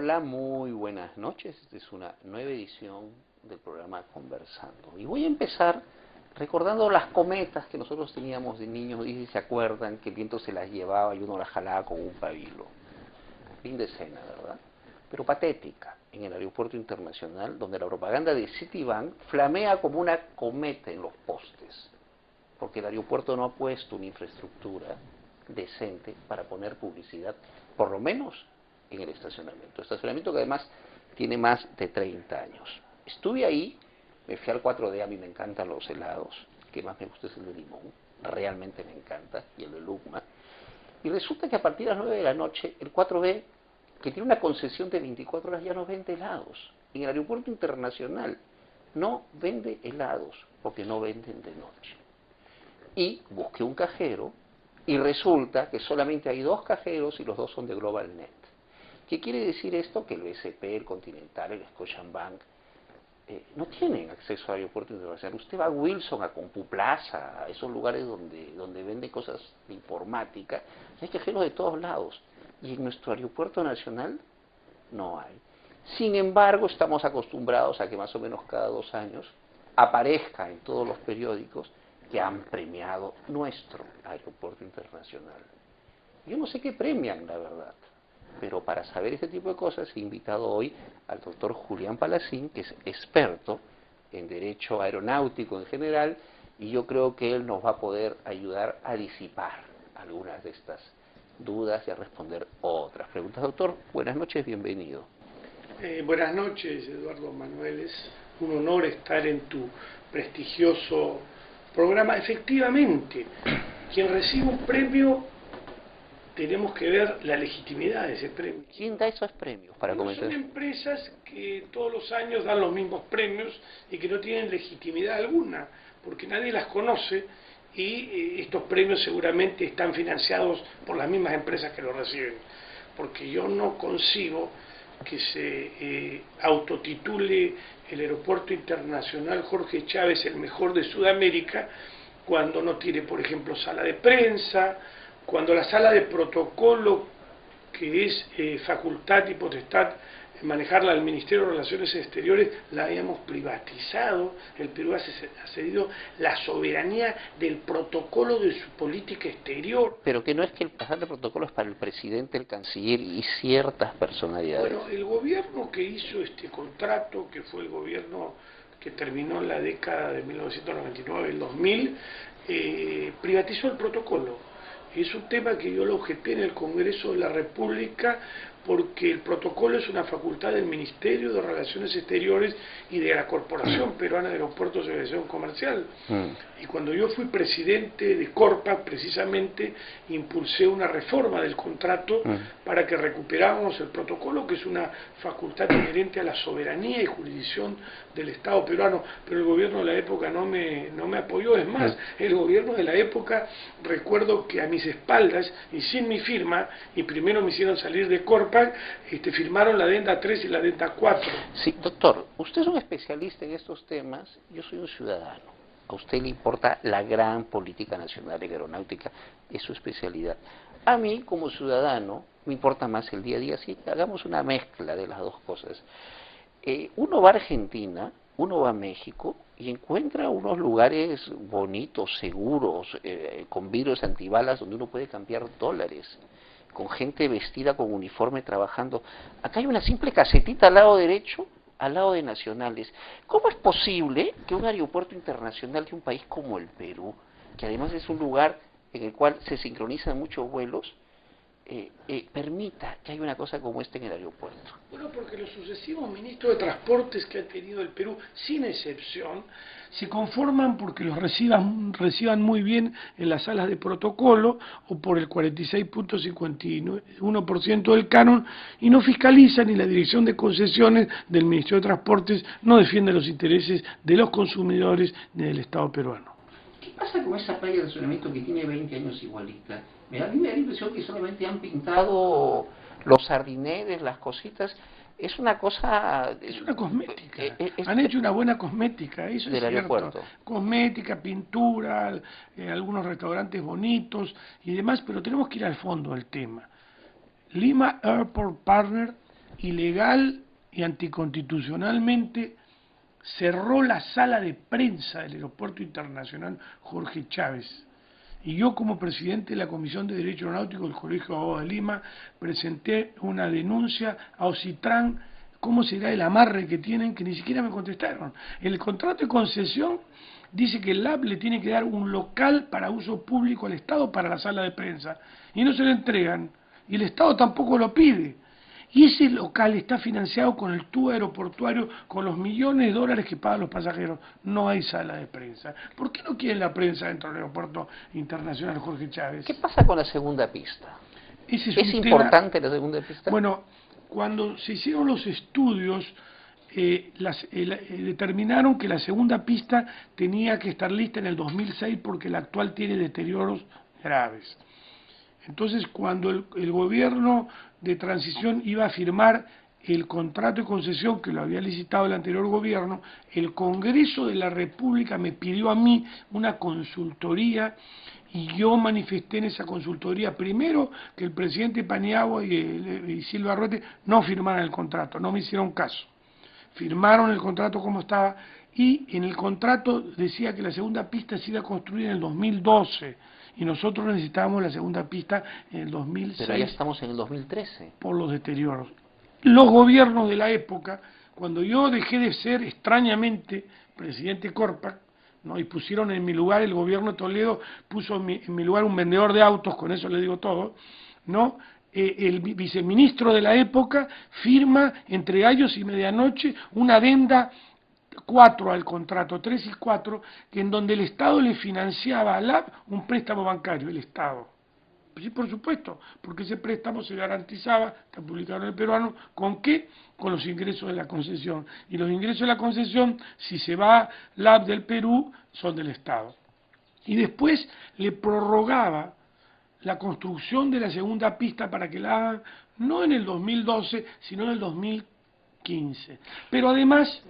Hola, muy buenas noches. Esta es una nueva edición del programa Conversando. Y voy a empezar recordando las cometas que nosotros teníamos de niños. Y si se acuerdan que el viento se las llevaba y uno las jalaba con un pabilo. Fin de escena, ¿verdad? Pero patética, en el aeropuerto internacional, donde la propaganda de Citibank flamea como una cometa en los postes. Porque el aeropuerto no ha puesto una infraestructura decente para poner publicidad, por lo menos en el estacionamiento. Estacionamiento que además tiene más de 30 años. Estuve ahí, me fui al 4D, a mí me encantan los helados, el que más me gusta es el de limón, realmente me encanta, y el de Lugma. Y resulta que a partir de las 9 de la noche, el 4B, que tiene una concesión de 24 horas, ya no vende helados. En el aeropuerto internacional no vende helados, porque no venden de noche. Y busqué un cajero, y resulta que solamente hay 2 cajeros y los 2 son de GlobalNet. ¿Qué quiere decir esto? Que el BCP, el Continental, el Scotiabank no tienen acceso al aeropuerto internacional. Usted va a Wilson, a CompuPlaza, a esos lugares donde venden cosas de informática, y hay cajeros de todos lados. Y en nuestro aeropuerto nacional no hay. Sin embargo, estamos acostumbrados a que más o menos cada 2 años aparezca en todos los periódicos que han premiado nuestro aeropuerto internacional. Yo no sé qué premian, la verdad, pero para saber este tipo de cosas he invitado hoy al doctor Julián Palacín, que es experto en derecho aeronáutico en general, y yo creo que él nos va a poder ayudar a disipar algunas de estas dudas y a responder otras preguntas. Doctor, buenas noches, bienvenido. Buenas noches, Eduardo Manuel. Es un honor estar en tu prestigioso programa. Efectivamente, quien recibe un premio, tenemos que ver la legitimidad de ese premio. ¿Quién da esos premios para comentar? Son empresas que todos los años dan los mismos premios y que no tienen legitimidad alguna, porque nadie las conoce y estos premios seguramente están financiados por las mismas empresas que los reciben. Porque yo no concibo que se autotitule el Aeropuerto Internacional Jorge Chávez el mejor de Sudamérica cuando no tiene, por ejemplo, sala de prensa, cuando la sala de protocolo, que es facultad y potestad manejarla al Ministerio de Relaciones Exteriores, la habíamos privatizado. El Perú ha cedido la soberanía del protocolo de su política exterior. Pero que no es que el pasar de protocolo es para el presidente, el canciller y ciertas personalidades. Bueno, el gobierno que hizo este contrato, que fue el gobierno que terminó en la década de 1999, el 2000, privatizó el protocolo. Es un tema que yo lo objeté en el Congreso de la República porque el protocolo es una facultad del Ministerio de Relaciones Exteriores y de la Corporación Peruana de Aeropuertos de Aviación Comercial. Y cuando yo fui presidente de Corpa, precisamente impulsé una reforma del contrato para que recuperáramos el protocolo, que es una facultad inherente a la soberanía y jurisdicción del Estado peruano, pero el gobierno de la época no me apoyó. Es más, el gobierno de la época, recuerdo que a mis espaldas y sin mi firma, y primero me hicieron salir de Corpa, firmaron la adenda 3 y la adenda 4. Sí, doctor, usted es un especialista en estos temas, yo soy un ciudadano. A usted le importa la gran política nacional de aeronáutica, es su especialidad. A mí, como ciudadano, me importa más el día a día, así que hagamos una mezcla de las dos cosas. Uno va a Argentina, uno va a México y encuentra unos lugares bonitos, seguros, con vidrios antibalas donde uno puede cambiar dólares, con gente vestida con uniforme trabajando. Acá hay una simple casetita al lado derecho, al lado de nacionales. ¿Cómo es posible que un aeropuerto internacional de un país como el Perú, que además es un lugar en el cual se sincronizan muchos vuelos, permita que haya una cosa como esta en el aeropuerto? Bueno, porque los sucesivos ministros de Transportes que ha tenido el Perú, sin excepción, se conforman porque los reciban muy bien en las salas de protocolo o por el 46.51% del canon y no fiscalizan, y la Dirección de Concesiones del Ministerio de Transportes no defiende los intereses de los consumidores ni del Estado peruano. ¿Qué pasa con esa playa de estacionamiento que tiene 20 años igualita? A mí me da la impresión que solamente han pintado los sardineres, las cositas. Es una cosa... Es una cosmética. Han hecho una buena cosmética, eso es cierto. Aeropuerto. Cosmética, pintura, algunos restaurantes bonitos y demás, pero tenemos que ir al fondo del tema. Lima Airport Partner ilegal y anticonstitucionalmente cerró la sala de prensa del Aeropuerto Internacional Jorge Chávez. Y yo, como presidente de la Comisión de Derecho Aeronáutico del Colegio de Abogados de Lima, presenté una denuncia a Ocitran. ¿Cómo será el amarre que tienen? Que ni siquiera me contestaron. El contrato de concesión dice que el LAB le tiene que dar un local para uso público al Estado para la sala de prensa, y no se lo entregan, y el Estado tampoco lo pide. Y ese local está financiado con el tubo aeroportuario, con los millones de dólares que pagan los pasajeros. No hay sala de prensa. ¿Por qué no quieren la prensa dentro del Aeropuerto Internacional Jorge Chávez? ¿Qué pasa con la segunda pista? Ese ¿Es importante la segunda pista? Bueno, cuando se hicieron los estudios, determinaron que la segunda pista tenía que estar lista en el 2006 porque la actual tiene deterioros graves. Entonces, cuando el gobierno de transición iba a firmar el contrato de concesión que lo había licitado el anterior gobierno, el Congreso de la República me pidió a mí una consultoría, y yo manifesté en esa consultoría primero que el presidente Paniagua y Silva Arruete no firmaran el contrato, no me hicieron caso. Firmaron el contrato como estaba, y en el contrato decía que la segunda pista se iba a construir en el 2012, y nosotros necesitábamos la segunda pista en el 2006. Pero ya estamos en el 2013. Por los deterioros. Los gobiernos de la época, cuando yo dejé de ser extrañamente presidente Corpac, ¿no? Y pusieron en mi lugar, el gobierno de Toledo puso en mi lugar un vendedor de autos, con eso le digo todo, ¿no? El viceministro de la época firma entre gallos y medianoche una adenda 4 al contrato, 3 y 4, que en donde el Estado le financiaba al LAB un préstamo bancario, el Estado. Sí, por supuesto, porque ese préstamo se garantizaba, está publicado en el Peruano, ¿con qué? Con los ingresos de la concesión. Y los ingresos de la concesión, si se va LAB del Perú, son del Estado. Y después le prorrogaba la construcción de la segunda pista para que la hagan, no en el 2012, sino en el 2015. Pero además